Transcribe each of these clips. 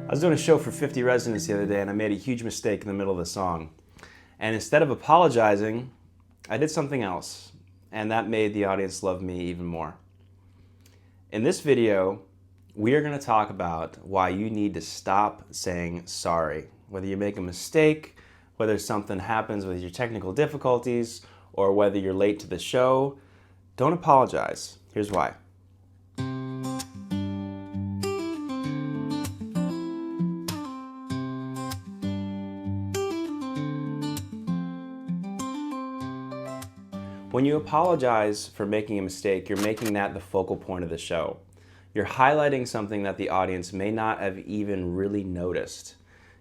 I was doing a show for 50 residents the other day and I made a huge mistake in the middle of the song. And instead of apologizing, I did something else. And that made the audience love me even more. In this video, we are going to talk about why you need to stop saying sorry. Whether you make a mistake, whether something happens with your technical difficulties, or whether you're late to the show, don't apologize. Here's why. When you apologize for making a mistake, you're making that the focal point of the show. You're highlighting something that the audience may not have even really noticed.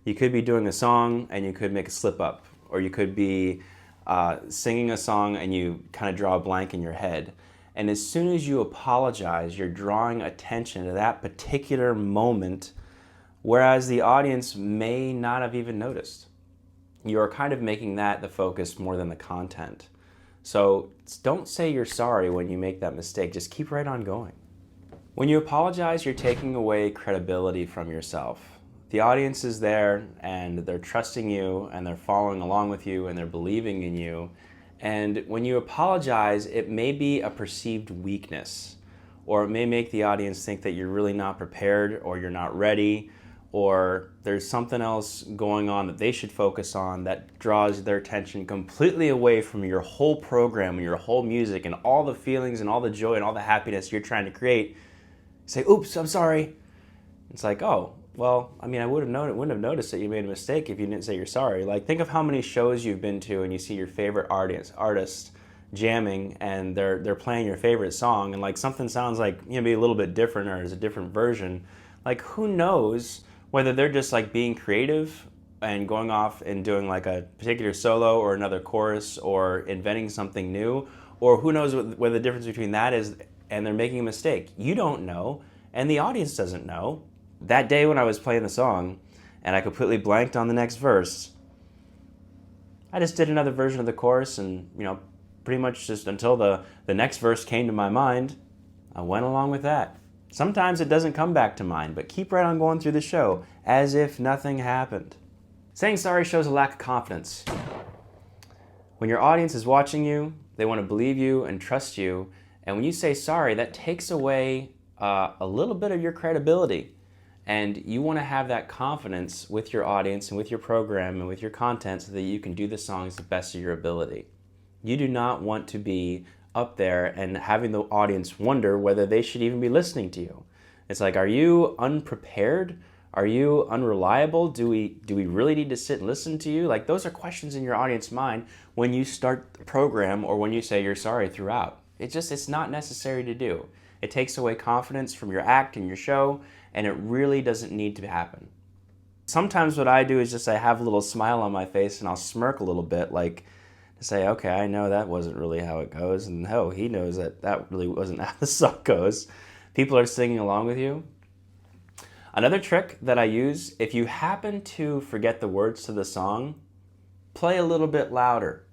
You could be doing a song and you could make a slip up, or you could be singing a song and you kind of draw a blank in your head. And as soon as you apologize, you're drawing attention to that particular moment, whereas the audience may not have even noticed. You're kind of making that the focus more than the content. So don't say you're sorry when you make that mistake. Just keep right on going. When you apologize, you're taking away credibility from yourself. The audience is there and they're trusting you and they're following along with you and they're believing in you. And when you apologize, it may be a perceived weakness, or it may make the audience think that you're really not prepared, or you're not ready, or there's something else going on that they should focus on that draws their attention completely away from your whole program and your whole music and all the feelings and all the joy and all the happiness you're trying to create. You say, oops, I'm sorry. It's like, oh, well, I mean, I wouldn't have noticed that you made a mistake if you didn't say you're sorry. Like, think of how many shows you've been to and you see your favorite artist jamming and they're playing your favorite song, and like something sounds like maybe a little bit different or is a different version. Like, who knows whether they're just like being creative and going off and doing like a particular solo or another chorus or inventing something new, or who knows what the difference between that is and they're making a mistake. You don't know, and the audience doesn't know. That day when I was playing the song and I completely blanked on the next verse, I just did another version of the chorus, and pretty much just until the next verse came to my mind, I went along with that. Sometimes it doesn't come back to mind, but keep right on going through the show as if nothing happened. Saying sorry shows a lack of confidence. When your audience is watching you, they want to believe you and trust you, and when you say sorry, that takes away a little bit of your credibility. And you want to have that confidence with your audience and with your program and with your content so that you can do the songs the best of your ability. You do not want to be up there and having the audience wonder whether they should even be listening to you. It's like, are you unprepared? Are you unreliable? Do we really need to sit and listen to you? Like, those are questions in your audience mind when you start the program or when you say you're sorry throughout. It's not necessary to do. It takes away confidence from your act and your show, and it really doesn't need to happen. Sometimes what I do is just I have a little smile on my face and I'll smirk a little bit, like to say, okay, I know that wasn't really how it goes, and oh, he knows that really wasn't how the song goes. People are singing along with you. Another trick that I use, if you happen to forget the words to the song, play a little bit louder.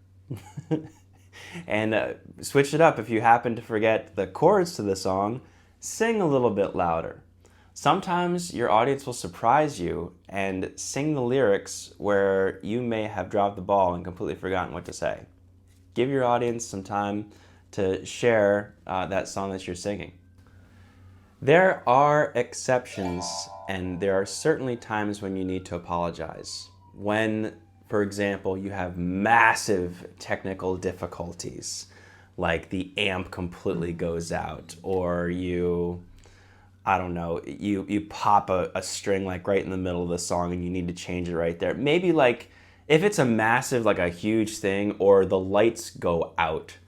And switch it up. If you happen to forget the chords to the song, sing a little bit louder. Sometimes your audience will surprise you and sing the lyrics where you may have dropped the ball and completely forgotten what to say. Give your audience some time to share that song that you're singing. There are exceptions, and there are certainly times when you need to apologize. When, for example, you have massive technical difficulties, like the amp completely goes out, or you pop a string like right in the middle of the song and you need to change it right there. Maybe like if it's a massive, like a huge thing, or the lights go out,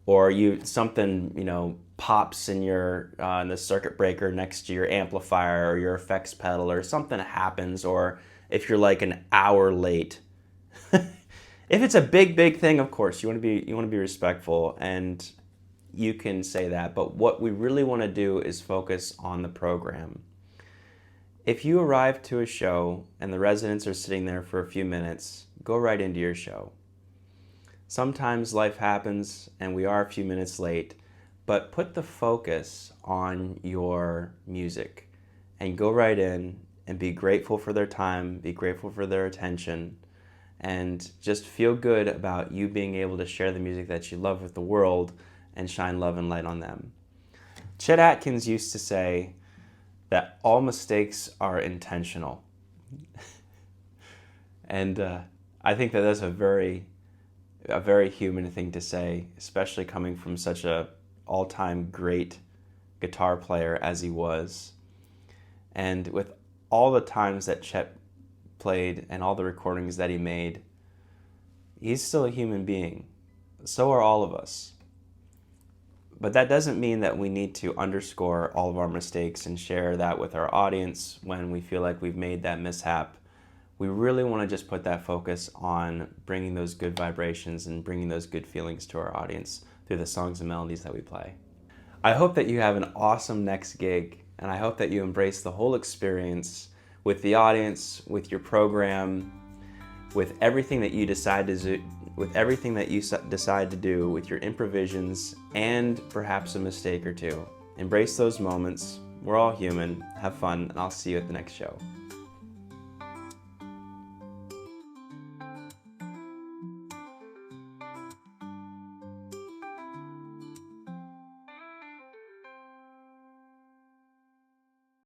or something pops in in the circuit breaker next to your amplifier or your effects pedal, or something happens, or if you're like an hour late. If it's a big thing, of course, you want to be respectful, and you can say that, but what we really want to do is focus on the program. If you arrive to a show and the residents are sitting there for a few minutes, go right into your show. Sometimes life happens and we are a few minutes late, but put the focus on your music and go right in and be grateful for their time, be grateful for their attention, and just feel good about you being able to share the music that you love with the world and shine love and light on them. Chet Atkins used to say that all mistakes are intentional. And I think that that's a very human thing to say, especially coming from such a all-time great guitar player as he was. And with all the times that Chet played and all the recordings that he made, he's still a human being. So are all of us. But that doesn't mean that we need to underscore all of our mistakes and share that with our audience when we feel like we've made that mishap. We really want to just put that focus on bringing those good vibrations and bringing those good feelings to our audience through the songs and melodies that we play. I hope that you have an awesome next gig, and I hope that you embrace the whole experience with the audience, with your program, with everything that you decide to do, with everything that you decide to do, with your improvisations and perhaps a mistake or two. Embrace those moments. We're all human. Have fun, and I'll see you at the next show.